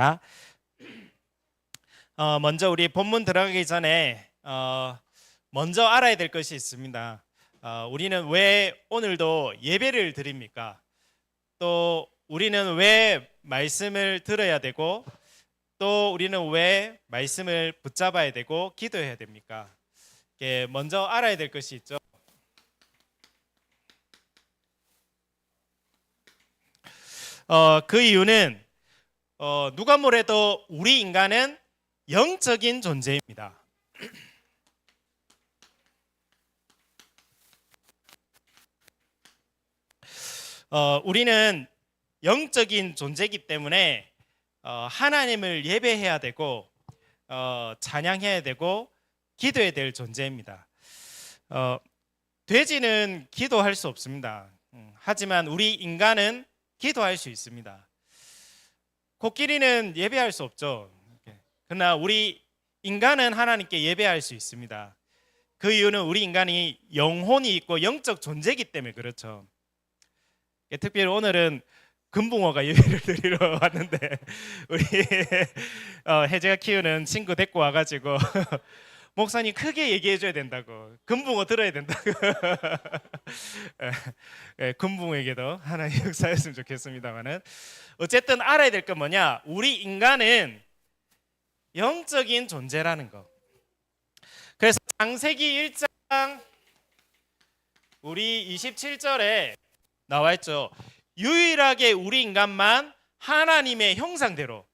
하겠습니다. 먼저 우리 본문 들어가기 전에 먼저 알아야 될 것이 있습니다. 우리는 왜 오늘도 예배를 드립니까? 또 우리는 왜 말씀을 들어야 되고, 또 우리는 왜 말씀을 붙잡아야 되고 기도해야 됩니까? 먼저 알아야 될 것이 있죠. 그 이유는 누가 뭐래도 우리 인간은 영적인 존재입니다. 우리는 영적인 존재이기 때문에 하나님을 예배해야 되고 찬양해야 되고 기도해야 될 존재입니다. 돼지는 기도할 수 없습니다. 하지만 우리 인간은 기도할 수 있습니다. 코끼리는 예배할 수 없죠. 그러나 우리 인간은 하나님께 예배할 수 있습니다. 그 이유는 우리 인간이 영혼이 있고 영적 존재이기 때문에 그렇죠. 특별히 오늘은 금붕어가 예배를 드리러 왔는데 우리 혜재가 키우는 친구 데리고 와가지고 목사님 크게 얘기해줘야 된다고, 금붕어 들어야 된다고. 금붕어에게도 하나님 역사였으면 좋겠습니다만은, 어쨌든 알아야 될 건 뭐냐, 우리 인간은 영적인 존재라는 거. 그래서 창세기 1장 우리 27절에 나와 있죠. 유일하게 우리 인간만 하나님의 형상대로,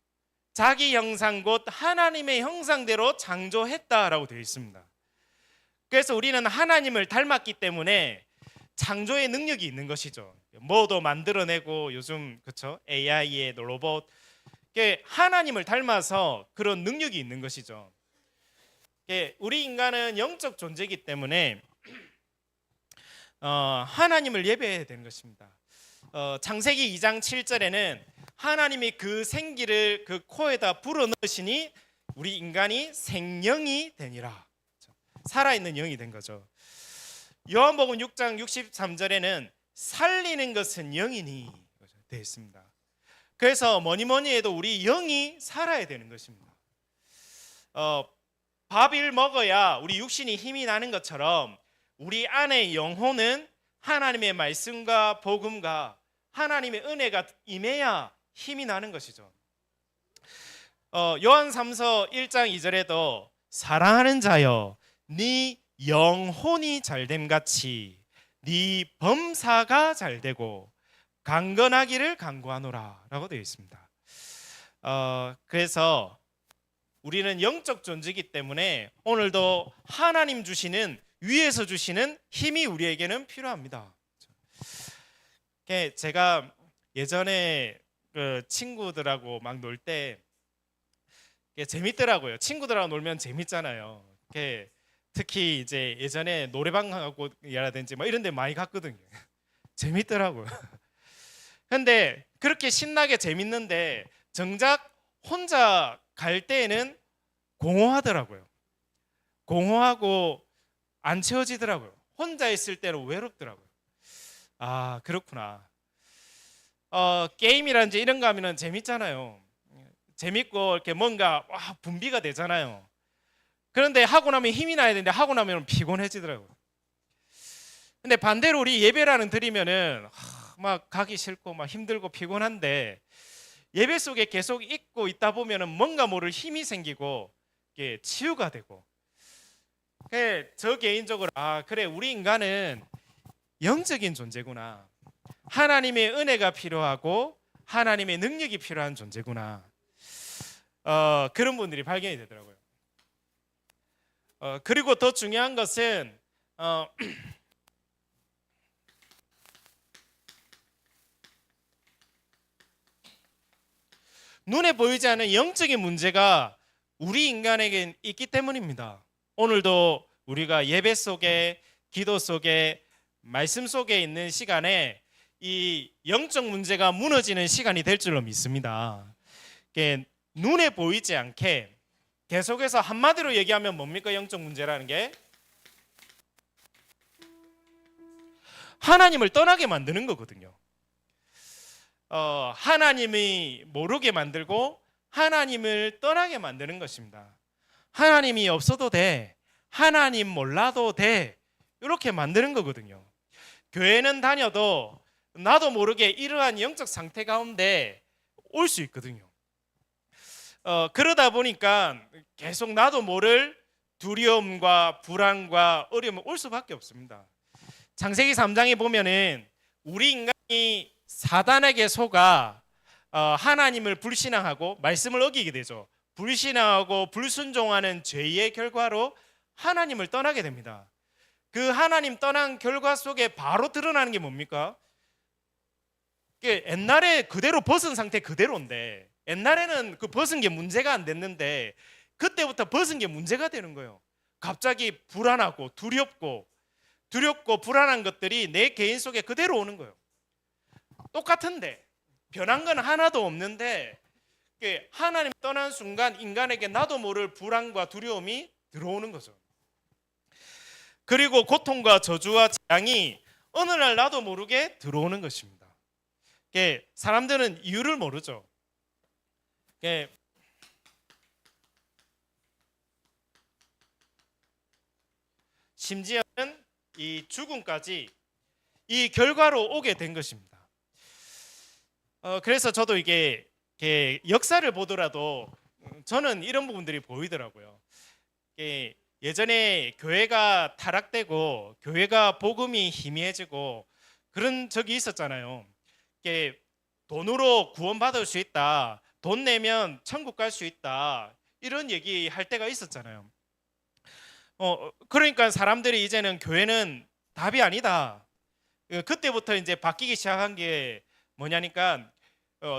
자기 형상 곧 하나님의 형상대로 창조했다라고 되어 있습니다. 그래서 우리는 하나님을 닮았기 때문에 창조의 능력이 있는 것이죠. 뭐도 만들어내고, 요즘 그렇죠, AI의 로봇, 하나님을 닮아서 그런 능력이 있는 것이죠. 우리 인간은 영적 존재이기 때문에 하나님을 예배해야 되는 것입니다. 창세기 2장 7절에는 하나님이 그 생기를 그 코에다 불어넣으시니 우리 인간이 생명이 되니라, 살아있는 영이 된 거죠. 요한복음 6장 63절에는 살리는 것은 영이니 되어 있습니다. 그래서 뭐니 해도 우리 영이 살아야 되는 것입니다. 밥을 먹어야 우리 육신이 힘이 나는 것처럼 우리 안의 영혼은 하나님의 말씀과 복음과 하나님의 은혜가 임해야 힘이 나는 것이죠. 요한 3서 1장 2절에도 사랑하는 자여 네 영혼이 잘됨 같이 네 범사가 잘되고 강건하기를 간구하노라 라고 되어 있습니다. 그래서 우리는 영적 존재이기 때문에 오늘도 하나님 주시는, 위에서 주시는 힘이 우리에게는 필요합니다. 제가 예전에 그 친구들하고 막 놀 때 재밌더라고요. 친구들하고 놀면 재밌잖아요. 특히 이제 예전에 노래방하고라든지 뭐 이런 데 많이 갔거든요. 재밌더라고요. 근데 그렇게 신나게 재밌는데 정작 혼자 갈 때에는 공허하더라고요. 공허하고 안 채워지더라고요. 혼자 있을 때는 외롭더라고요. 아, 그렇구나. 게임이라든지 이런 거 하면 재밌잖아요. 재밌고 이렇게 뭔가 분비가 되잖아요. 그런데 하고 나면 힘이 나야 되는데 하고 나면 피곤해지더라고요. 근데 반대로 우리 예배라는 드리면은 막 가기 싫고 막 힘들고 피곤한데 예배 속에 계속 있고 있다 보면은 뭔가 모를 힘이 생기고 치유가 되고. 저 개인적으로 그래, 우리 인간은 영적인 존재구나, 하나님의 은혜가 필요하고 하나님의 능력이 필요한 존재구나, 그런 분들이 발견이 되더라고요. 그리고 더 중요한 것은 눈에 보이지 않는 영적인 문제가 우리 인간에게 있기 때문입니다. 오늘도 우리가 예배 속에, 기도 속에, 말씀 속에 있는 시간에 이 영적 문제가 무너지는 시간이 될 줄로 믿습니다. 눈에 보이지 않게 계속해서 한마디로 얘기하면 뭡니까? 영적 문제라는 게 하나님을 떠나게 만드는 거거든요. 하나님이 모르게 만들고 하나님을 떠나게 만드는 것입니다. 하나님이 없어도 돼, 하나님 몰라도 돼, 이렇게 만드는 거거든요. 교회는 다녀도 나도 모르게 이러한 영적 상태 가운데 올 수 있거든요. 그러다 보니까 계속 나도 모를 두려움과 불안과 어려움이 올 수밖에 없습니다. 창세기 3장에 보면은 우리 인간이 사단에게 속아 하나님을 불신앙하고 말씀을 어기게 되죠. 불신앙하고 불순종하는 죄의 결과로 하나님을 떠나게 됩니다. 그 하나님 떠난 결과 속에 바로 드러나는 게 뭡니까? 옛날에 그대로 벗은 상태 그대로인데, 옛날에는 그 벗은 게 문제가 안 됐는데 그때부터 벗은 게 문제가 되는 거예요. 갑자기 불안하고 두렵고 불안한 것들이 내 개인 속에 그대로 오는 거예요. 똑같은데 변한 건 하나도 없는데 하나님 떠난 순간 인간에게 나도 모를 불안과 두려움이 들어오는 거죠. 그리고 고통과 저주와 재앙이 어느 날 나도 모르게 들어오는 것입니다. 사람들은 이유를 모르죠. 심지어는 이 죽음까지 이 결과로 오게 된 것입니다. 그래서 저도 이게 역사를 보더라도 저는 이런 부분들이 보이더라고요. 예전에 교회가 타락되고 교회가 복음이 희미해지고 그런 적이 있었잖아요. 돈으로 구원받을 수 있다, 돈 내면 천국 갈 수 있다, 이런 얘기 할 때가 있었잖아요. 그러니까 사람들이 이제는 교회는 답이 아니다. 그때부터 이제 바뀌기 시작한 게 뭐냐니까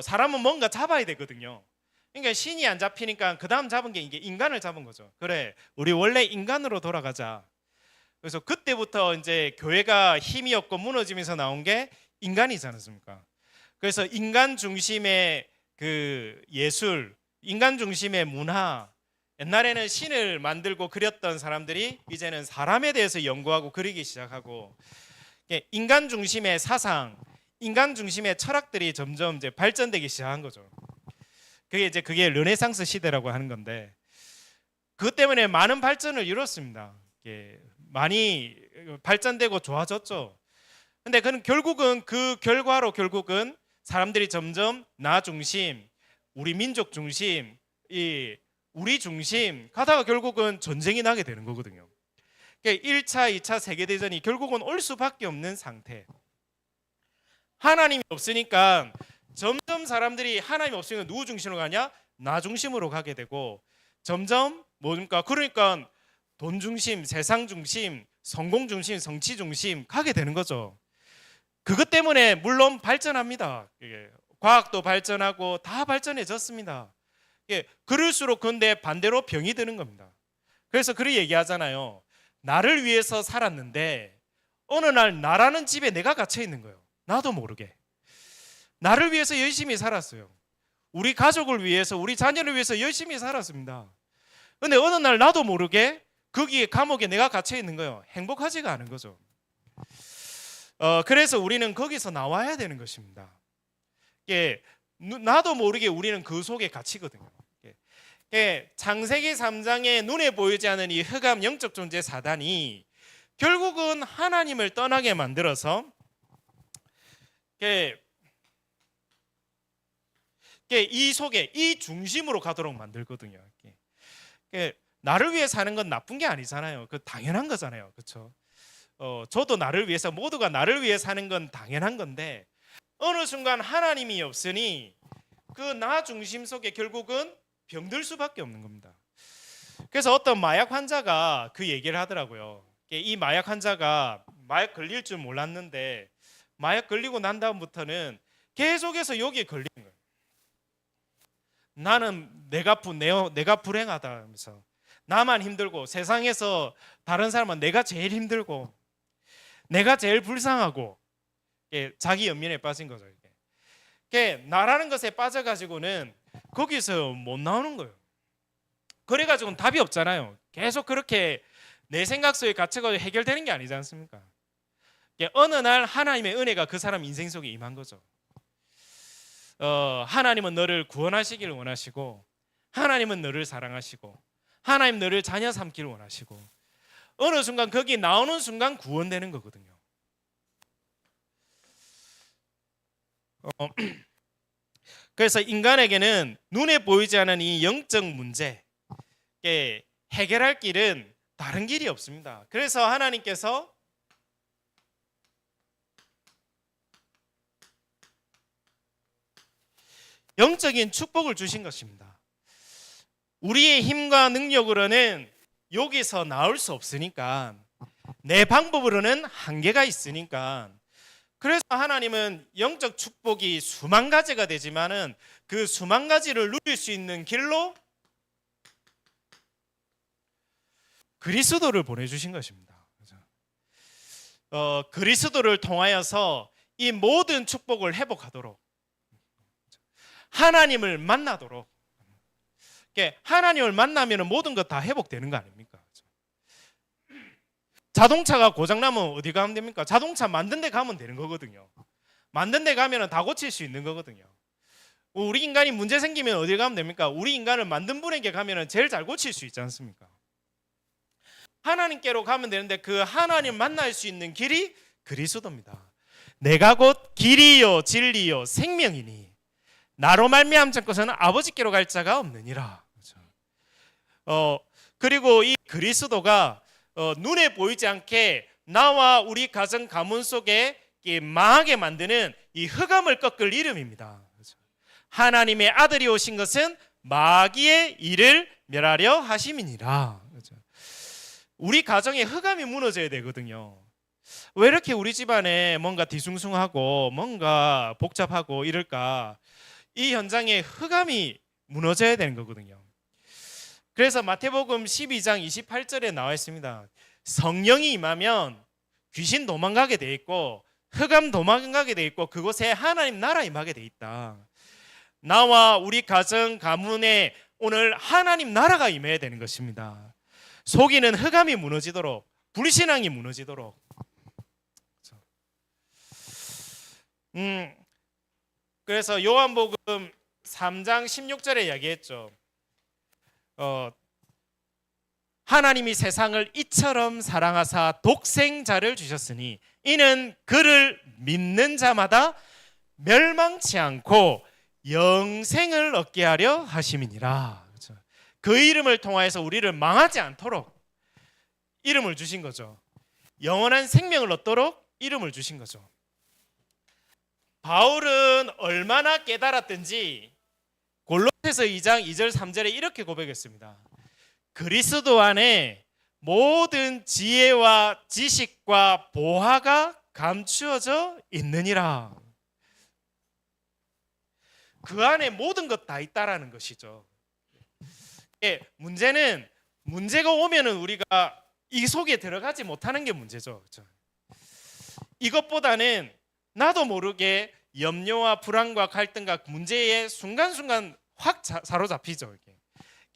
사람은 뭔가 잡아야 되거든요. 그러니까 신이 안 잡히니까 그 다음 잡은 게 이게 인간을 잡은 거죠. 그래, 우리 원래 인간으로 돌아가자. 그래서 그때부터 이제 교회가 힘이 없고 무너지면서 나온 게 인간이지 않습니까? 그래서 인간 중심의 그 예술, 인간 중심의 문화, 옛날에는 신을 만들고 그렸던 사람들이 이제는 사람에 대해서 연구하고 그리기 시작하고 인간 중심의 사상, 인간 중심의 철학들이 점점 이제 발전되기 시작한 거죠. 그게 르네상스 시대라고 하는 건데, 그것 때문에 많은 발전을 이뤘습니다. 많이 발전되고 좋아졌죠. 근데 결국은 그 결과로 결국은 사람들이 점점 나 중심, 우리 민족 중심, 우리 중심 가다가 결국은 전쟁이 나게 되는 거거든요. 1차, 2차 세계대전이 결국은 올 수밖에 없는 상태. 하나님이 없으니까 점점 사람들이 하나님이 없으니까 누구 중심으로 가냐? 나 중심으로 가게 되고 점점 뭡니까? 그러니까 돈 중심, 세상 중심, 성공 중심, 성취 중심 가게 되는 거죠. 그것 때문에 물론 발전합니다. 과학도 발전하고 다 발전해졌습니다. 그럴수록 근데 반대로 병이 드는 겁니다. 그래서 그렇게 얘기하잖아요. 나를 위해서 살았는데 어느 날 나라는 집에 내가 갇혀 있는 거예요. 나도 모르게. 나를 위해서 열심히 살았어요. 우리 가족을 위해서, 우리 자녀를 위해서 열심히 살았습니다. 근데 어느 날 나도 모르게 거기에 감옥에 내가 갇혀 있는 거예요. 행복하지가 않은 거죠. 그래서 우리는 거기서 나와야 되는 것입니다. 나도 모르게 우리는 그 속에 갇히거든요. 창세기 3장에 눈에 보이지 않는 이 흑암 영적 존재 사단이 결국은 하나님을 떠나게 만들어서 이 속에 이 중심으로 가도록 만들거든요. 나를 위해 사는 건 나쁜 게 아니잖아요. 그 당연한 거잖아요. 그렇죠? 저도 나를 위해서, 모두가 나를 위해 사는 건 당연한 건데 어느 순간 하나님이 없으니 그 나 중심 속에 결국은 병들 수밖에 없는 겁니다. 그래서 어떤 마약 환자가 그 얘기를 하더라고요. 이 마약 환자가 마약 걸릴 줄 몰랐는데 마약 걸리고 난 다음부터는 계속해서 여기에 걸리는 거예요. 나는 내가 불행하다 하면서 나만 힘들고 세상에서 다른 사람은 내가 제일 힘들고 내가 제일 불쌍하고 자기 연민에 빠진 거죠. 나라는 것에 빠져가지고는 거기서 못 나오는 거예요. 그래가지고는 답이 없잖아요. 계속 그렇게 내 생각 속에 갇혀가지고 해결되는 게 아니지 않습니까? 어느 날 하나님의 은혜가 그 사람 인생 속에 임한 거죠. 하나님은 너를 구원하시기를 원하시고, 하나님은 너를 사랑하시고, 하나님 너를 자녀 삼기를 원하시고, 어느 순간 거기 나오는 순간 구원되는 거거든요. 그래서 인간에게는 눈에 보이지 않는 이 영적 문제 해결할 길은 다른 길이 없습니다. 그래서 하나님께서 영적인 축복을 주신 것입니다. 우리의 힘과 능력으로는 여기서 나올 수 없으니까, 내 방법으로는 한계가 있으니까, 그래서 하나님은 영적 축복이 수만 가지가 되지만은 그 수만 가지를 누릴 수 있는 길로 그리스도를 보내주신 것입니다. 그리스도를 통하여서 이 모든 축복을 회복하도록, 하나님을 만나도록, 하나님을 만나면 모든 것 다 회복되는 거 아닙니까? 자동차가 고장나면 어디 가면 됩니까? 자동차 만든 데 가면 되는 거거든요. 만든 데 가면 다 고칠 수 있는 거거든요. 우리 인간이 문제 생기면 어디 가면 됩니까? 우리 인간을 만든 분에게 가면 제일 잘 고칠 수 있지 않습니까? 하나님께로 가면 되는데 그 하나님 만날 수 있는 길이 그리스도입니다. 내가 곧 길이요 진리요 생명이니 나로 말미암지 않고서는 아버지께로 갈 자가 없느니라. 그리고 이 그리스도가 눈에 보이지 않게 나와 우리 가정 가문 속에 망하게 만드는 이 흑암을 꺾을 이름입니다. 하나님의 아들이 오신 것은 마귀의 일을 멸하려 하심이니라. 우리 가정에 흑암이 무너져야 되거든요. 왜 이렇게 우리 집안에 뭔가 뒤숭숭하고 뭔가 복잡하고 이럴까? 이 현장에 흑암이 무너져야 되는 거거든요. 그래서 마태복음 12장 28절에 나와 있습니다. 성령이 임하면 귀신 도망가게 돼 있고 흑암 도망가게 돼 있고 그곳에 하나님 나라 임하게 돼 있다. 나와 우리 가정 가문에 오늘 하나님 나라가 임해야 되는 것입니다. 속이는 흑암이 무너지도록, 불신앙이 무너지도록. 그래서 요한복음 3장 16절에 이야기했죠. 하나님이 세상을 이처럼 사랑하사 독생자를 주셨으니 이는 그를 믿는 자마다 멸망치 않고 영생을 얻게 하려 하심이니라. 그 이름을 통하여서 우리를 망하지 않도록 이름을 주신 거죠. 영원한 생명을 얻도록 이름을 주신 거죠. 바울은 얼마나 깨달았든지 골로새서 2장 2절 3절에 이렇게 고백했습니다. 그리스도 안에 모든 지혜와 지식과 보화가 감추어져 있느니라. 그 안에 모든 것 다 있다라는 것이죠. 문제는 문제가 오면은 우리가 이 속에 들어가지 못하는 게 문제죠. 이것보다는 나도 모르게 염려와 불안과 갈등과 문제에 순간순간 확 사로잡히죠.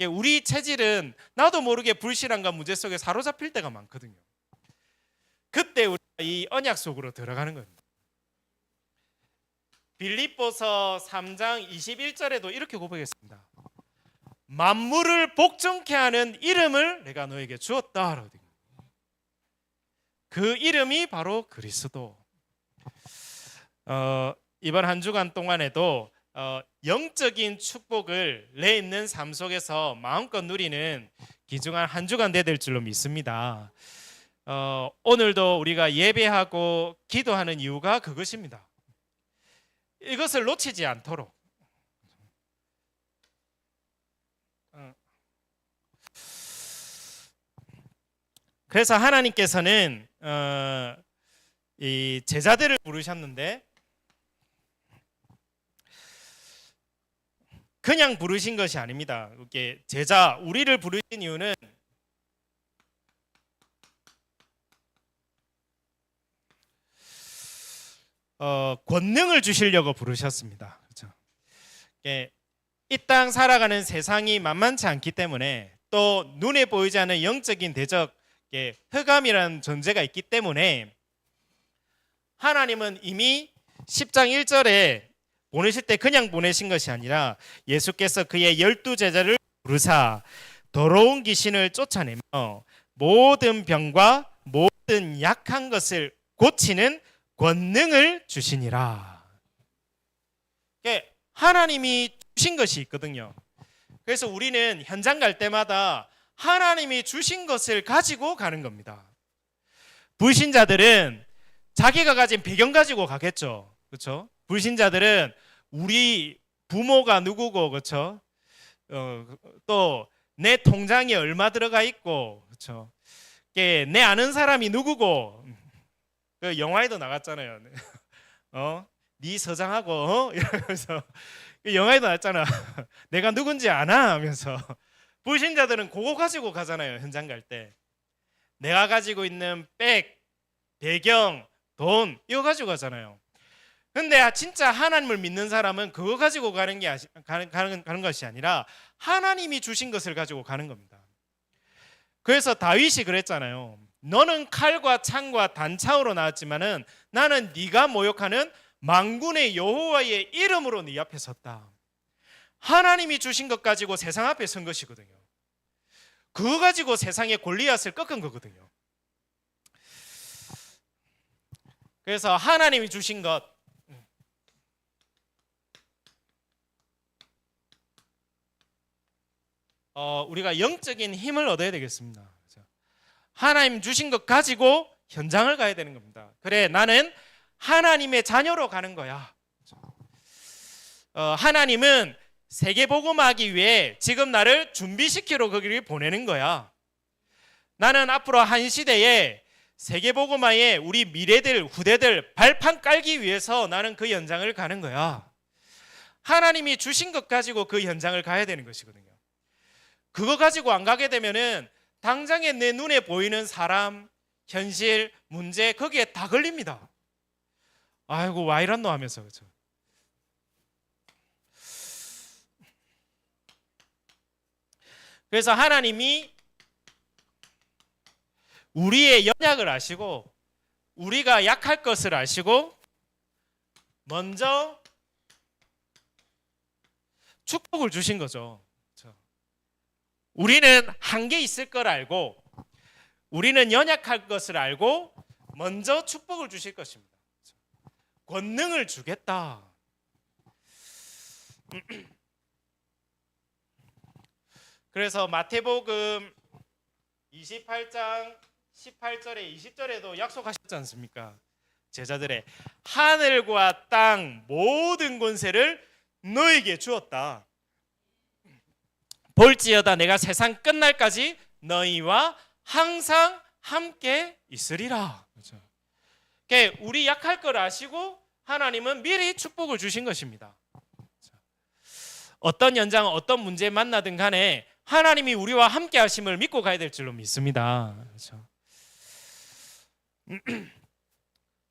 우리 체질은 나도 모르게 불신앙과 문제 속에 사로잡힐 때가 많거든요. 그때 우리가 이 언약 속으로 들어가는 겁니다. 빌립보서 3장 21절에도 이렇게 고백했습니다. 만물을 복종케 하는 이름을 내가 너에게 주었다. 그 이름이 바로 그리스도. 이번 한 주간 동안에도 영적인 축복을 내 있는 삶 속에서 마음껏 누리는 귀중한 한 주간 될 줄로 믿습니다. 오늘도 우리가 예배하고 기도하는 이유가 그것입니다. 이것을 놓치지 않도록. 그래서 하나님께서는 이 제자들을 부르셨는데 그냥 부르신 것이 아닙니다. 이렇게 제자 우리를 부르신 이유는 권능을 주시려고 부르셨습니다. 그렇죠? 이 땅 살아가는 세상이 만만치 않기 때문에 또 눈에 보이지 않는 영적인 대적 흑암이라는 존재가 있기 때문에 하나님은 이미 10장 1절에 보내실 때 그냥 보내신 것이 아니라 예수께서 그의 12제자를 부르사 더러운 귀신을 쫓아내며 모든 병과 모든 약한 것을 고치는 권능을 주시니라. 하나님이 주신 것이 있거든요. 그래서 우리는 현장 갈 때마다 하나님이 주신 것을 가지고 가는 겁니다. 불신자들은 자기가 가진 배경 가지고 가겠죠. 그렇죠? 불신자들은 우리 부모가 누구고, 그렇죠? 또 내 통장에 얼마 들어가 있고, 그렇죠? 내 아는 사람이 누구고, 그 영화에도 나갔잖아요. 네 서장하고 이러면서 영화에도 나왔잖아. 내가 누군지 아나 하면서. 불신자들은 그거 가지고 가잖아요. 현장 갈 때 내가 가지고 있는 백, 배경, 돈 이거 가지고 가잖아요. 근데 진짜 하나님을 믿는 사람은 그거 가지고 가는 것이 아니라 하나님이 주신 것을 가지고 가는 겁니다. 그래서 다윗이 그랬잖아요. 너는 칼과 창과 단창으로 나왔지만은 나는 네가 모욕하는 만군의 여호와의 이름으로 네 앞에 섰다. 하나님이 주신 것 가지고 세상 앞에 선 것이거든요. 그거 가지고 세상의 골리앗을 꺾은 거거든요. 그래서 하나님이 주신 것, 우리가 영적인 힘을 얻어야 되겠습니다. 하나님 주신 것 가지고 현장을 가야 되는 겁니다. 그래, 나는 하나님의 자녀로 가는 거야. 하나님은 세계복음하기 위해 지금 나를 준비시키러 거기를 보내는 거야. 나는 앞으로 한 시대에 세계복음화에 우리 미래들, 후대들 발판 깔기 위해서 나는 그 현장을 가는 거야. 하나님이 주신 것 가지고 그 현장을 가야 되는 것이거든요. 그거 가지고 안 가게 되면은 당장에 내 눈에 보이는 사람, 현실, 문제 거기에 다 걸립니다. 아이고 와 이랬노 하면서. 그렇죠? 그래서 하나님이 우리의 연약을 아시고 우리가 약할 것을 아시고 먼저 축복을 주신 거죠. 우리는 한계 있을 걸 알고 우리는 연약할 것을 알고 먼저 축복을 주실 것입니다. 권능을 주겠다. 그래서 마태복음 28장 18절에 20절에도 약속하셨지 않습니까? 제자들의 하늘과 땅 모든 권세를 너에게 주었다. 볼지어다 내가 세상 끝날까지 너희와 항상 함께 있으리라. 그렇죠? 우리 약할 걸 아시고 하나님은 미리 축복을 주신 것입니다. 어떤 현장, 어떤 문제 만나든 간에 하나님이 우리와 함께 하심을 믿고 가야 될 줄로 믿습니다. 그렇죠?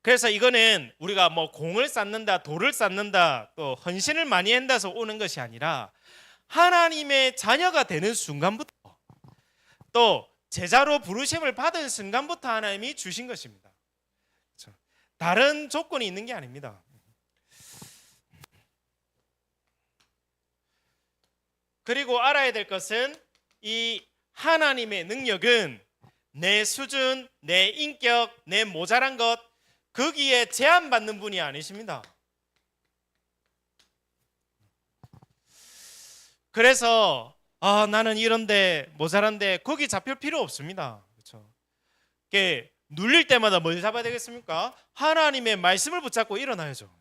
그래서 이거는 우리가 뭐 공을 쌓는다, 돌을 쌓는다, 또 헌신을 많이 한다서 오는 것이 아니라 하나님의 자녀가 되는 순간부터 또 제자로 부르심을 받은 순간부터 하나님이 주신 것입니다. 그렇죠? 다른 조건이 있는 게 아닙니다. 그리고 알아야 될 것은 이 하나님의 능력은 내 수준, 내 인격, 내 모자란 것 거기에 제한받는 분이 아니십니다. 그래서 나는 이런데 모자란데 거기 잡힐 필요 없습니다. 그렇죠? 눌릴 때마다 뭘 잡아야 되겠습니까? 하나님의 말씀을 붙잡고 일어나야죠.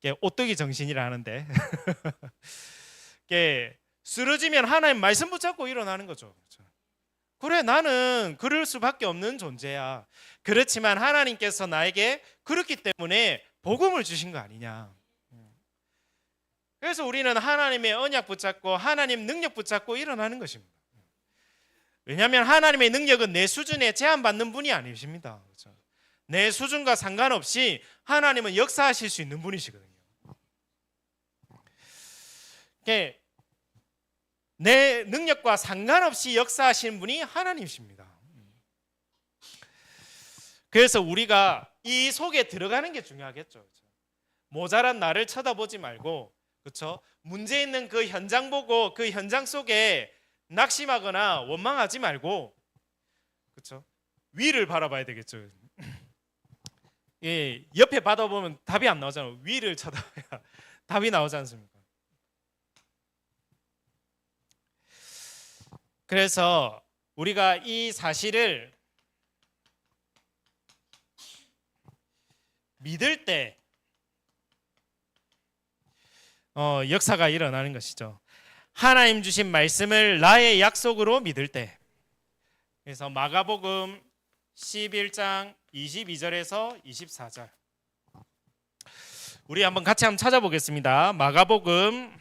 그렇죠? 오뚜기 정신이라 하는데 쓰러지면 하나님 말씀 붙잡고 일어나는 거죠. 그렇죠? 그래 나는 그럴 수밖에 없는 존재야. 그렇지만 하나님께서 나에게 그렇기 때문에 복음을 주신 거 아니냐. 그래서 우리는 하나님의 언약 붙잡고 하나님 능력 붙잡고 일어나는 것입니다. 왜냐하면 하나님의 능력은 내 수준에 제한받는 분이 아니십니다. 그렇죠? 내 수준과 상관없이 하나님은 역사하실 수 있는 분이시거든요. 내 능력과 상관없이 역사하시는 분이 하나님이십니다. 그래서 우리가 이 속에 들어가는 게 중요하겠죠. 모자란 나를 쳐다보지 말고, 그렇죠? 문제 있는 그 현장 보고 그 현장 속에 낙심하거나 원망하지 말고, 그렇죠? 위를 바라봐야 되겠죠. 예, 옆에 받아보면 답이 안 나오잖아요. 위를 쳐다봐야 답이 나오지 않습니까? 그래서 우리가 이 사실을 믿을 때 역사가 일어나는 것이죠. 하나님 주신 말씀을 나의 약속으로 믿을 때. 그래서 마가복음 11장 22절에서 24절 우리 한번 같이 찾아보겠습니다. 마가복음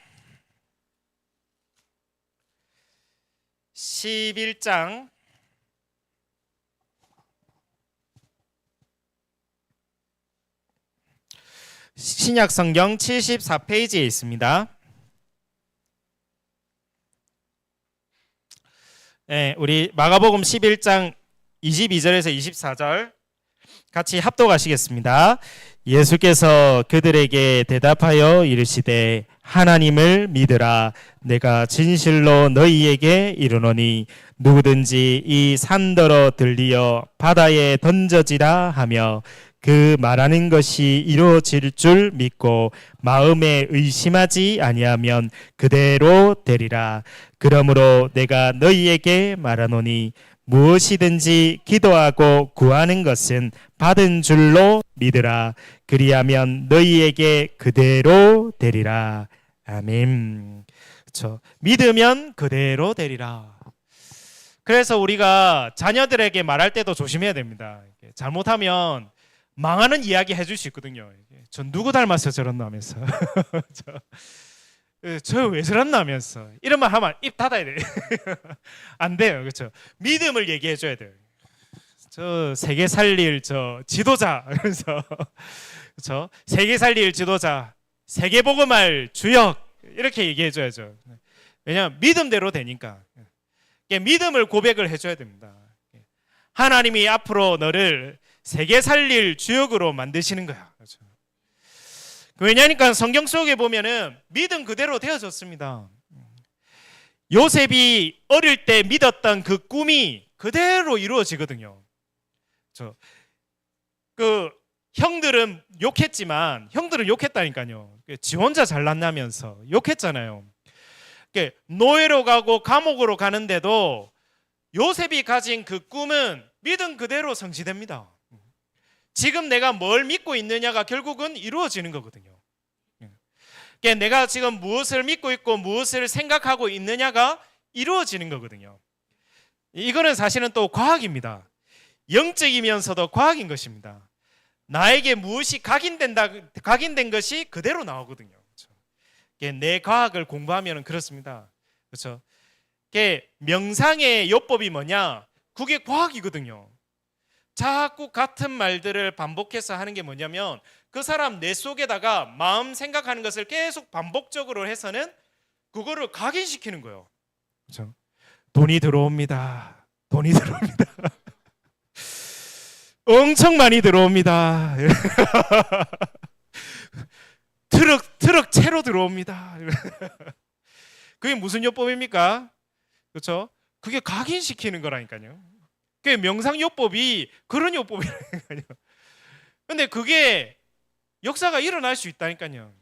11장 신약성경 74페이지에 있습니다. 네, 우리 마가복음 11장 22절에서 24절 같이 합독하시겠습니다. 예수께서 그들에게 대답하여 이르시되 하나님을 믿으라. 내가 진실로 너희에게 이르노니 누구든지 이 산더러 들리어 바다에 던져지라 하며 그 말하는 것이 이루어질 줄 믿고 마음에 의심하지 아니하면 그대로 되리라. 그러므로 내가 너희에게 말하노니 무엇이든지 기도하고 구하는 것은 받은 줄로 믿으라. 그리하면 너희에게 그대로 되리라. 아멘. 그렇죠. 믿으면 그대로 되리라. 그래서 우리가 자녀들에게 말할 때도 조심해야 됩니다. 잘못하면 망하는 이야기 해줄 수 있거든요. 전 누구 닮았어 저런나 하면서 저 왜 저랬나 하면서 이런 말 하면 입 닫아야 돼. 안 돼요. 그렇죠? 믿음을 얘기해 줘야 돼요. 저 세계 살릴 저 지도자. 그래서 그렇죠? 세계 살릴 지도자, 세계 복음할 주역 이렇게 얘기해 줘야죠. 왜냐하면 믿음대로 되니까. 믿음을 고백을 해줘야 됩니다. 하나님이 앞으로 너를 세계 살릴 주역으로 만드시는 거야. 그렇죠? 왜냐니까 성경 속에 보면은 믿음 그대로 되어졌습니다. 요셉이 어릴 때 믿었던 그 꿈이 그대로 이루어지거든요. 그 형들은 욕했다니까요. 지 혼자 잘났냐면서 욕했잖아요. 노예로 가고 감옥으로 가는데도 요셉이 가진 그 꿈은 믿음 그대로 성취됩니다. 지금 내가 뭘 믿고 있느냐가 결국은 이루어지는 거거든요. 내가 지금 무엇을 믿고 있고 무엇을 생각하고 있느냐가 이루어지는 거거든요. 이거는 사실은 또 과학입니다. 영적이면서도 과학인 것입니다. 나에게 무엇이 각인된 것이 그대로 나오거든요. 그렇죠? 내 과학을 공부하면 그렇습니다. 그렇죠? 명상의 요법이 뭐냐? 그게 과학이거든요. 자꾸 같은 말들을 반복해서 하는 게 뭐냐면 그 사람 뇌 속에다가 마음 생각하는 것을 계속 반복적으로 해서는 그거를 각인시키는 거예요. 그렇죠? 돈이 들어옵니다. 돈이 들어옵니다. 엄청 많이 들어옵니다. 트럭 채로 들어옵니다. 그게 무슨 요법입니까? 그렇죠? 그게 각인시키는 거라니까요. 그 명상요법이 그런 요법이라니까요. 근데 그게 역사가 일어날 수 있다니까요.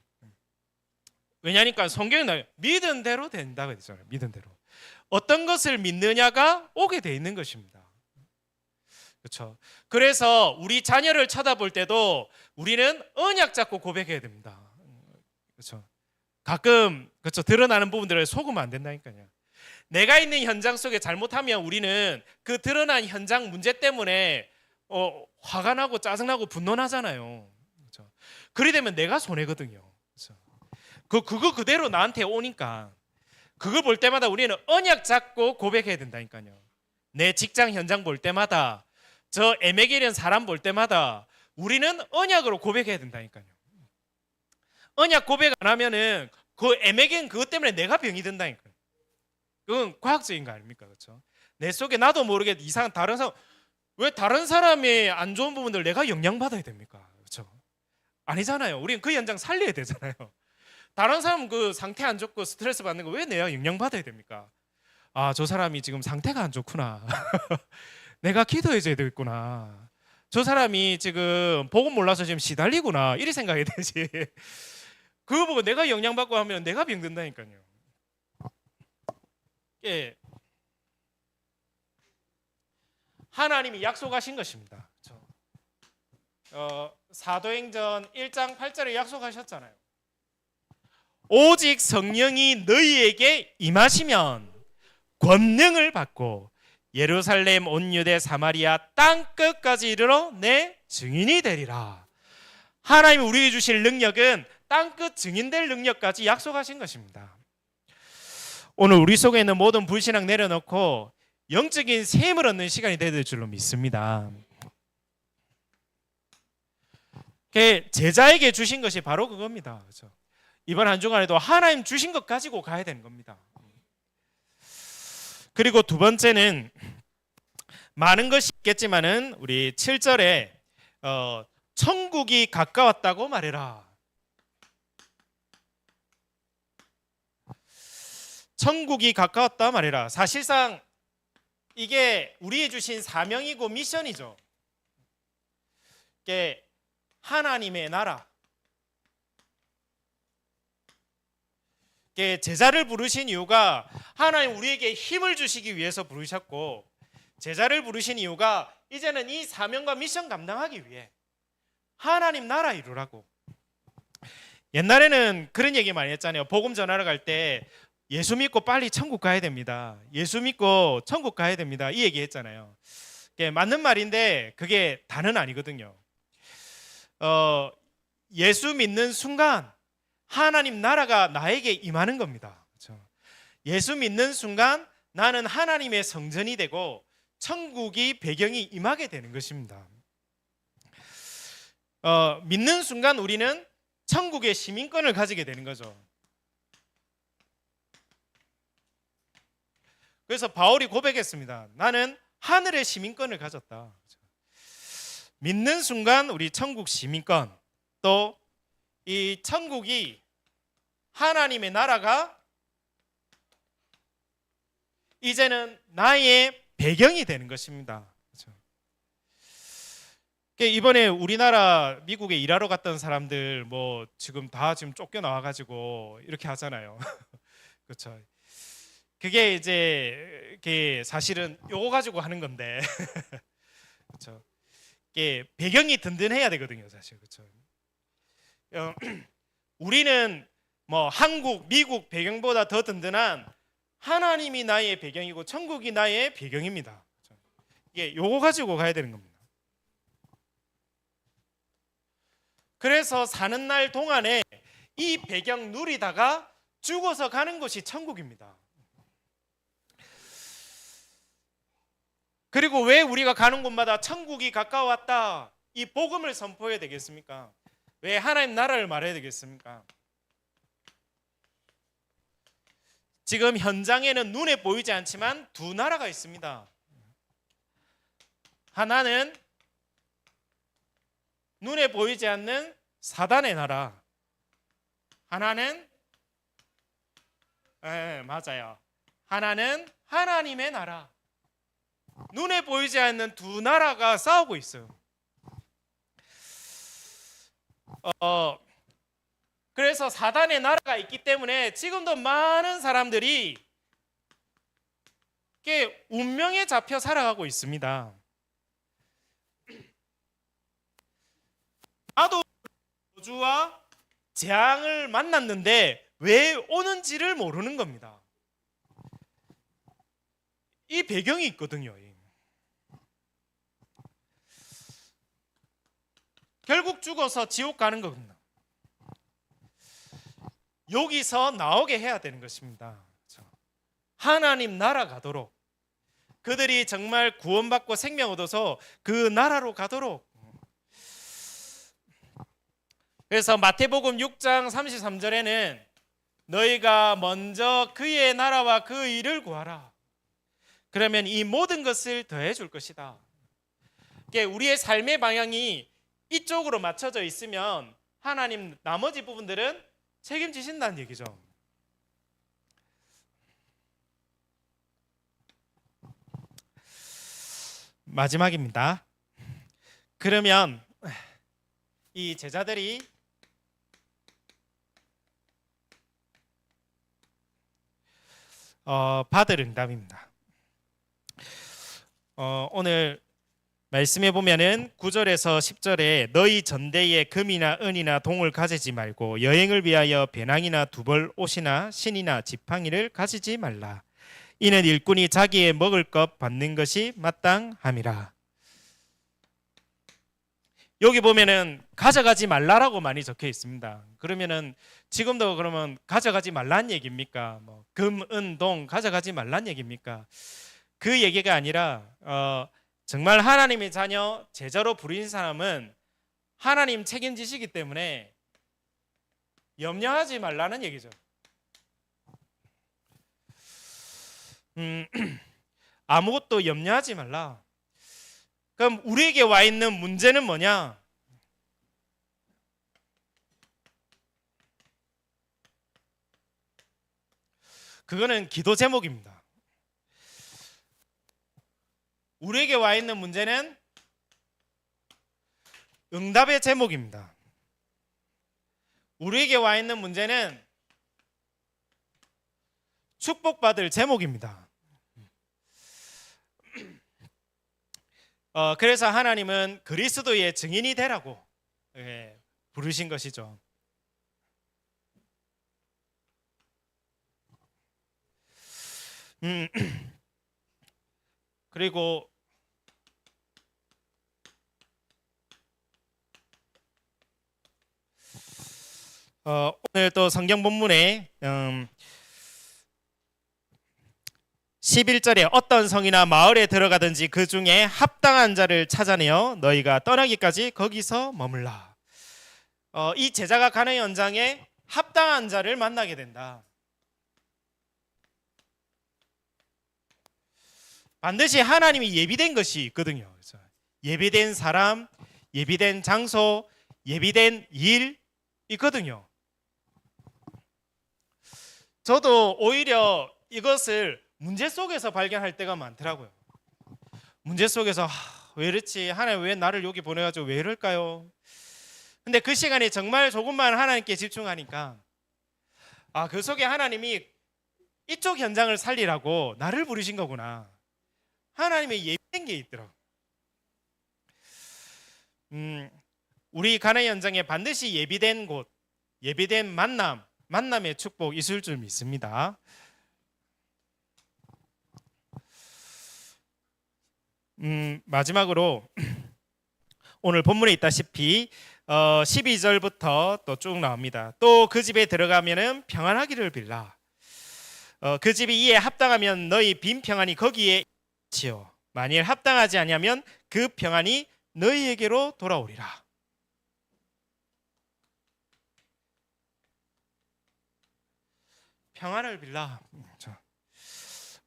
왜냐니까 성경은 믿은 대로 된다고 했잖아요. 믿은 대로. 어떤 것을 믿느냐가 오게 돼 있는 것입니다. 그렇죠? 그래서 우리 자녀를 쳐다볼 때도 우리는 언약 잡고 고백해야 됩니다. 그렇죠? 가끔 그렇죠? 드러나는 부분들을 속으면 안 된다니까요. 내가 있는 현장 속에 잘못하면 우리는 그 드러난 현장 문제 때문에 화가 나고 짜증나고 분노하잖아요. 그렇죠? 그리 되면 내가 손해거든요. 그렇죠? 그거 그대로 나한테 오니까 그걸 볼 때마다 우리는 언약 잡고 고백해야 된다니까요. 내 직장 현장 볼 때마다 저 에메게리언 사람 볼 때마다 우리는 언약으로 고백해야 된다니까요. 언약 고백 안 하면은 그 에메게는 그것 때문에 내가 병이 든다니까요. 그건 과학적인 거 아닙니까? 그렇죠? 내 속에 나도 모르게 이상한 다른 사람 왜 다른 사람의 안 좋은 부분들 내가 영향받아야 됩니까? 그렇죠? 아니잖아요. 우리는 그 현장 살려야 되잖아요. 다른 사람 그 상태 안 좋고 스트레스 받는 거 왜 내가 영향받아야 됩니까? 아, 저 사람이 지금 상태가 안 좋구나. 내가 기도해줘야 되겠구나. 저 사람이 지금 복음 몰라서 지금 시달리구나. 이리 생각해야 되지. 그거 보고 내가 영향받고 하면 내가 병든다니까요. 예. 하나님이 약속하신 것입니다. 사도행전 1장 8절에 약속하셨잖아요. 오직 성령이 너희에게 임하시면 권능을 받고 예루살렘 온 유대 사마리아 땅 끝까지 이르러 내 증인이 되리라. 하나님이 우리에게 주실 능력은 땅 끝 증인될 능력까지 약속하신 것입니다. 오늘 우리 속에 있는 모든 불신앙 내려놓고 영적인 셈을 얻는 시간이 될 줄로 믿습니다. 제자에게 주신 것이 바로 그겁니다. 그렇죠? 이번 한 주간에도 하나님 주신 것 가지고 가야 되는 겁니다. 그리고 두 번째는 많은 것이 있겠지만은 우리 7절에 천국이 가까웠다고 말해라. 천국이 가까웠다 말해라. 사실상 이게 우리의 주신 사명이고 미션이죠. 이게 하나님의 나라. 제자를 부르신 이유가 하나님 우리에게 힘을 주시기 위해서 부르셨고, 제자를 부르신 이유가 이제는 이 사명과 미션 감당하기 위해 하나님 나라 이루라고. 옛날에는 그런 얘기 많이 했잖아요. 복음 전하러 갈 때 예수 믿고 빨리 천국 가야 됩니다. 예수 믿고 천국 가야 됩니다. 이 얘기 했잖아요. 맞는 말인데 그게 다는 아니거든요. 예수 믿는 순간 하나님 나라가 나에게 임하는 겁니다. 그렇죠? 예수 믿는 순간 나는 하나님의 성전이 되고 천국이 배경이 임하게 되는 것입니다. 믿는 순간 우리는 천국의 시민권을 가지게 되는 거죠. 그래서 바울이 고백했습니다. 나는 하늘의 시민권을 가졌다. 믿는 순간 우리 천국 시민권, 또 이 천국이 하나님의 나라가 이제는 나의 배경이 되는 것입니다. 그렇죠? 이번에 우리나라 미국에 일하러 갔던 사람들 뭐 지금 다 지금 쫓겨나와 가지고 이렇게 하잖아요. 그렇죠? 그게 이제 사실은 요거 가지고 하는 건데, 그렇죠? 배경이 든든해야 되거든요, 사실. 그렇죠? 우리는 뭐 한국, 미국 배경보다 더 든든한 하나님이 나의 배경이고 천국이 나의 배경입니다. 그렇죠? 이게 요거 가지고 가야 되는 겁니다. 그래서 사는 날 동안에 이 배경 누리다가 죽어서 가는 곳이 천국입니다. 그리고 왜 우리가 가는 곳마다 천국이 가까웠다 이 복음을 선포해야 되겠습니까? 왜 하나님 나라를 말해야 되겠습니까? 지금 현장에는 눈에 보이지 않지만 두 나라가 있습니다. 하나는 눈에 보이지 않는 사단의 나라, 하나는 맞아요. 하나는 하나님의 나라. 눈에 보이지 않는 두 나라가 싸우고 있어요. 그래서 사단의 나라가 있기 때문에 지금도 많은 사람들이 운명에 잡혀 살아가고 있습니다. 나도 저주와 재앙을 만났는데 왜 오는지를 모르는 겁니다. 이 배경이 있거든요. 결국 죽어서 지옥 가는 겁니다. 여기서 나오게 해야 되는 것입니다. 하나님 나라 가도록, 그들이 정말 구원받고 생명 얻어서 그 나라로 가도록. 그래서 마태복음 6장 33절에는 너희가 먼저 그의 나라와 그 일을 구하라. 그러면 이 모든 것을 더해 줄 것이다. 우리의 삶의 방향이 이쪽으로 맞춰져 있으면 하나님 나머지 부분들은 책임지신다는 얘기죠. 마지막입니다. 그러면 이 제자들이 받을 응답입니다. 오늘 말씀해 보면은 9절에서 10절에 너희 전대에 금이나 은이나 동을 가지지 말고 여행을 위하여 배낭이나 두벌 옷이나 신이나 지팡이를 가지지 말라. 이는 일꾼이 자기의 먹을 것 받는 것이 마땅함이라. 여기 보면은 가져가지 말라라고 많이 적혀 있습니다. 그러면은 지금도 그러면 가져가지 말란 얘기입니까? 뭐 금, 은, 동 가져가지 말란 얘기입니까? 그 얘기가 아니라 정말 하나님의 자녀 제자로 부르신 사람은 하나님 책임지시기 때문에 염려하지 말라는 얘기죠. 아무것도 염려하지 말라. 그럼 우리에게 와 있는 문제는 뭐냐? 그거는 기도 제목입니다. 우리에게 와 있는 문제는 응답의 제목입니다. 우리에게 와 있는 문제는 축복받을 제목입니다. 그래서 하나님은 그리스도의 증인이 되라고 부르신 것이죠. 그리고 오늘 또 성경 본문에 11절에 어떤 성이나 마을에 들어가든지 그 중에 합당한 자를 찾아내어 너희가 떠나기까지 거기서 머물라. 이 제자가 가는 현장에 합당한 자를 만나게 된다. 반드시 하나님이 예비된 것이 있거든요. 그래서 예비된 사람, 예비된 장소, 예비된 일 있거든요. 저도 오히려 이것을 문제 속에서 발견할 때가 많더라고요. 문제 속에서 왜 이렇지? 하나님 왜 나를 여기 보내가지고 왜 이럴까요? 근데 그 시간에 정말 조금만 하나님께 집중하니까 그 속에 하나님이 이쪽 현장을 살리라고 나를 부르신 거구나. 하나님의 예비된 게 있더라고요. 우리 가나안 현장에 반드시 예비된 곳, 예비된 만남의 축복 있을 줄 믿습니다. 마지막으로 오늘 본문에 있다시피 12절부터 또 쭉 나옵니다. 또 그 집에 들어가면은 평안하기를 빌라. 그 집이 이에 합당하면 너희 빈 평안이 거기에 있지요. 만일 합당하지 아니하면 그 평안이 너희에게로 돌아오리라. 평안을 빌라.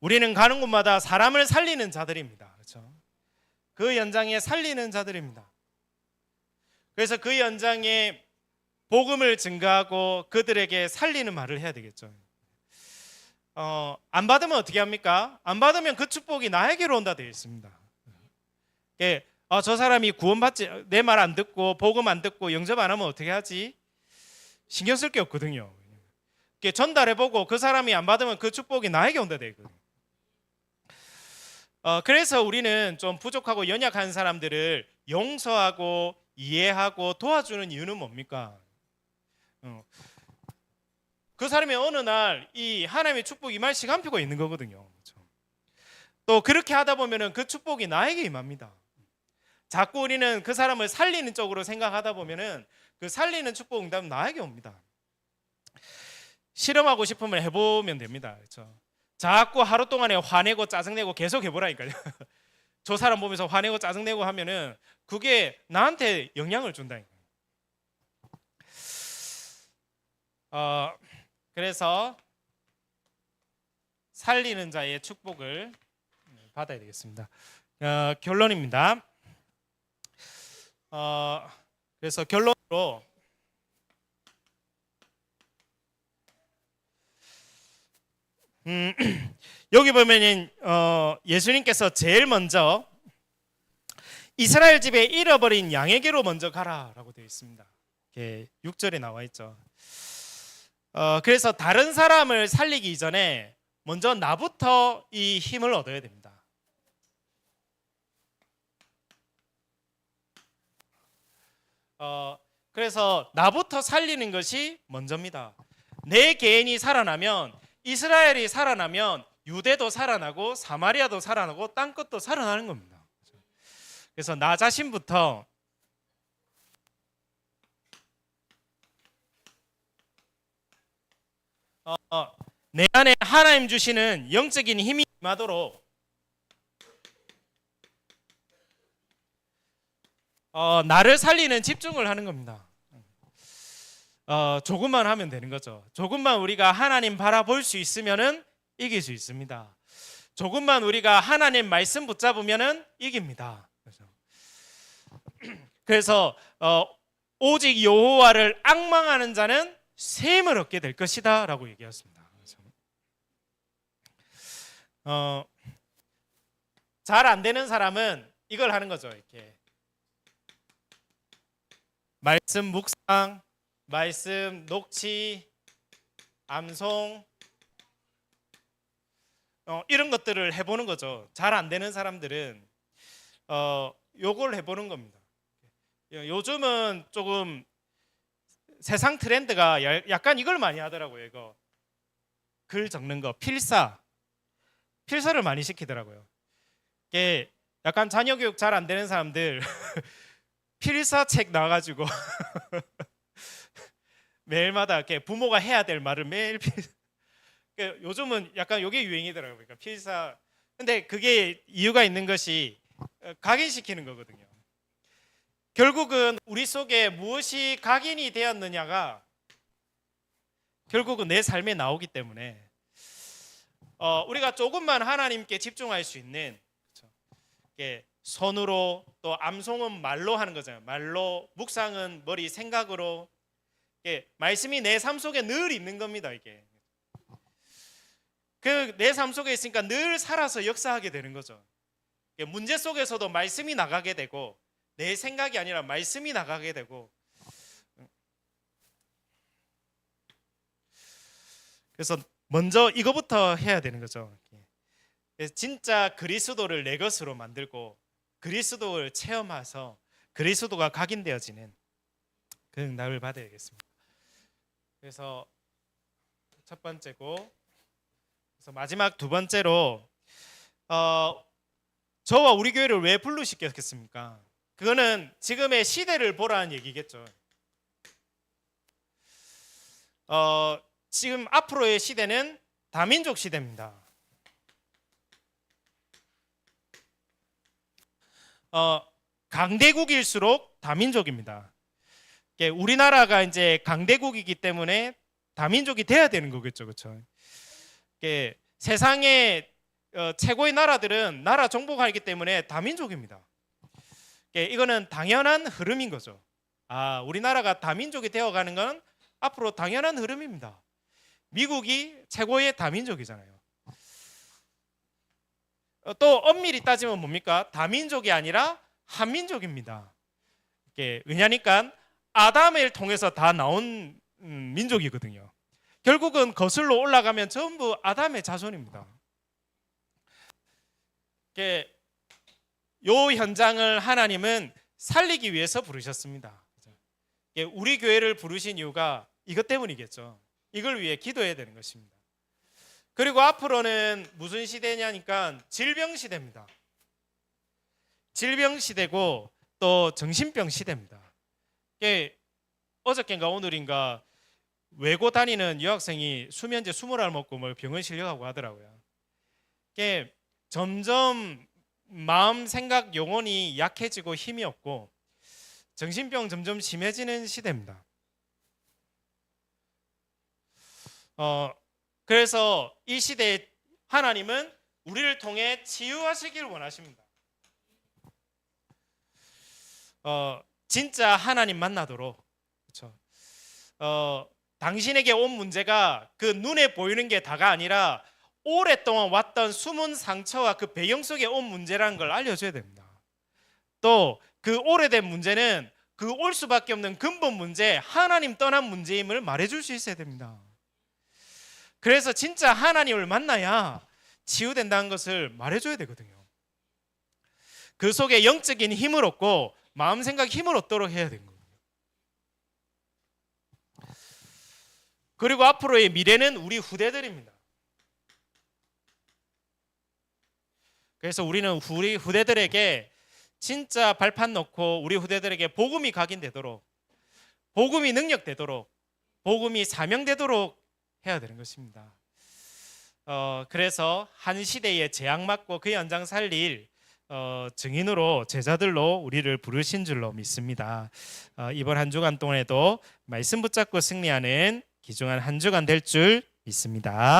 우리는 가는 곳마다 사람을 살리는 자들입니다. 그렇죠? 그 현장에 살리는 자들입니다. 그래서 그 현장에 복음을 증가하고 그들에게 살리는 말을 해야 되겠죠. 안 받으면 어떻게 합니까? 안 받으면 그 축복이 나에게로 온다 되어 있습니다. 저 사람이 구원받지, 내 말 안 듣고 복음 안 듣고 영접 안 하면 어떻게 하지? 신경 쓸 게 없거든요. 전달해보고 그 사람이 안 받으면 그 축복이 나에게 온다 되어 있거든요. 그래서 우리는 좀 부족하고 연약한 사람들을 용서하고 이해하고 도와주는 이유는 뭡니까? 그 사람이 어느 날 이 하나님의 축복이 임할 시간표가 있는 거거든요. 그렇죠? 또 그렇게 하다 보면은 그 축복이 나에게 임합니다. 자꾸 우리는 그 사람을 살리는 쪽으로 생각하다 보면은 그 살리는 축복 응답은 나에게 옵니다. 실험하고 싶으면 해보면 됩니다. 그렇죠? 자꾸 하루 동안에 화내고 짜증내고 계속 해보라니까요. 저 사람 보면서 화내고 짜증내고 하면은 그게 나한테 영향을 준다니까요. 그래서 살리는 자의 축복을 받아야 되겠습니다. 결론입니다. 그래서 결론으로 여기 보면은 예수님께서 제일 먼저 이스라엘 집에 잃어버린 양에게로 먼저 가라라고 되어 있습니다. 6절에 나와 있죠. 그래서 다른 사람을 살리기 이전에 먼저 나부터 이 힘을 얻어야 됩니다. 그래서 나부터 살리는 것이 먼저입니다. 내 개인이 살아나면, 이스라엘이 살아나면 유대도 살아나고 사마리아도 살아나고 땅끝도 살아나는 겁니다. 그래서 나 자신부터 내 안에 하나님 주시는 영적인 힘이 임하도록 나를 살리는 집중을 하는 겁니다. 조금만 하면 되는 거죠. 조금만 우리가 하나님 바라볼 수 있으면은 이길 수 있습니다. 조금만 우리가 하나님 말씀 붙잡으면은 이깁니다. 그래서 오직 여호와를 앙망하는 자는 셈을 얻게 될 것이다라고 얘기했습니다. 잘 안 되는 사람은 이걸 하는 거죠. 이렇게 말씀 묵상, 말씀 녹취, 암송 이런 것들을 해보는 거죠. 잘 안 되는 사람들은 요걸 해보는 겁니다. 요즘은 조금 세상 트렌드가 약간 이걸 많이 하더라고요. 이거 글 적는 거, 필사를 많이 시키더라고요. 이게 약간 자녀 교육 잘 안 되는 사람들 필사책 나와가지고 매일마다 이렇게 부모가 해야 될 말을 매일 요즘은 약간 이게 유행이더라고요. 그러니까 필사. 근데 그게 이유가 있는 것이 각인시키는 거거든요. 결국은 우리 속에 무엇이 각인이 되었느냐가 결국은 내 삶에 나오기 때문에 우리가 조금만 하나님께 집중할 수 있는, 그렇죠? 손으로, 또 암송은 말로 하는 거잖아요. 말로, 묵상은 머리 생각으로. 말씀이 내 삶 속에 늘 있는 겁니다. 이게 그 내 삶 속에 있으니까 늘 살아서 역사하게 되는 거죠. 문제 속에서도 말씀이 나가게 되고, 내 생각이 아니라 말씀이 나가게 되고. 그래서 먼저 이거부터 해야 되는 거죠. 진짜 그리스도를 내 것으로 만들고 그리스도를 체험해서 그리스도가 각인되어지는 그 응답을 받아야겠습니다. 그래서 첫 번째고, 그래서 마지막 두 번째로 저와 우리 교회를 왜 부르시겠습니까? 그거는 지금의 시대를 보라는 얘기겠죠. 지금 앞으로의 시대는 다민족 시대입니다. 강대국일수록 다민족입니다. 우리나라가 이제 강대국이기 때문에 다민족이 돼야 되는 거겠죠, 그렇죠? 세상의 최고의 나라들은 나라 정복하기 때문에 다민족입니다. 이거는 당연한 흐름인 거죠. 우리나라가 다민족이 되어가는 건 앞으로 당연한 흐름입니다. 미국이 최고의 다민족이잖아요. 또 엄밀히 따지면 뭡니까? 다민족이 아니라 한민족입니다. 왜냐니까 아담을 통해서 다 나온 민족이거든요. 결국은 거슬러 올라가면 전부 아담의 자손입니다. 요 현장을 하나님은 살리기 위해서 부르셨습니다. 우리 교회를 부르신 이유가 이것 때문이겠죠. 이걸 위해 기도해야 되는 것입니다. 그리고 앞으로는 무슨 시대냐니까 질병 시대입니다. 질병 시대고 또 정신병 시대입니다. 어저께인가 오늘인가 외고 다니는 여학생이 수면제 20알 먹고 뭐 병원 실려가고 하더라고요. 점점 마음, 생각, 영혼이 약해지고 힘이 없고 정신병 점점 심해지는 시대입니다. 그래서 이 시대에 하나님은 우리를 통해 치유하시길 원하십니다. 진짜 하나님 만나도록, 그렇죠? 당신에게 온 문제가 그 눈에 보이는 게 다가 아니라 오랫동안 왔던 숨은 상처와 그 배경 속에 온 문제라는 걸 알려줘야 됩니다. 또 그 오래된 문제는 그 올 수밖에 없는 근본 문제, 하나님 떠난 문제임을 말해줄 수 있어야 됩니다. 그래서 진짜 하나님을 만나야 치유된다는 것을 말해줘야 되거든요. 그 속에 영적인 힘을 얻고 마음 생각 힘을 얻도록 해야 되는 거예요. 그리고 앞으로의 미래는 우리 후대들입니다. 그래서 우리는 우리 후대들에게 진짜 발판 놓고 우리 후대들에게 복음이 각인되도록, 복음이 능력되도록, 복음이 사명되도록 해야 되는 것입니다. 그래서 한 시대에 재앙맞고 그 연장 살릴 증인으로 제자들로 우리를 부르신 줄로 믿습니다. 이번 한 주간 동안에도 말씀 붙잡고 승리하는 귀중한 한 주간 될 줄 믿습니다.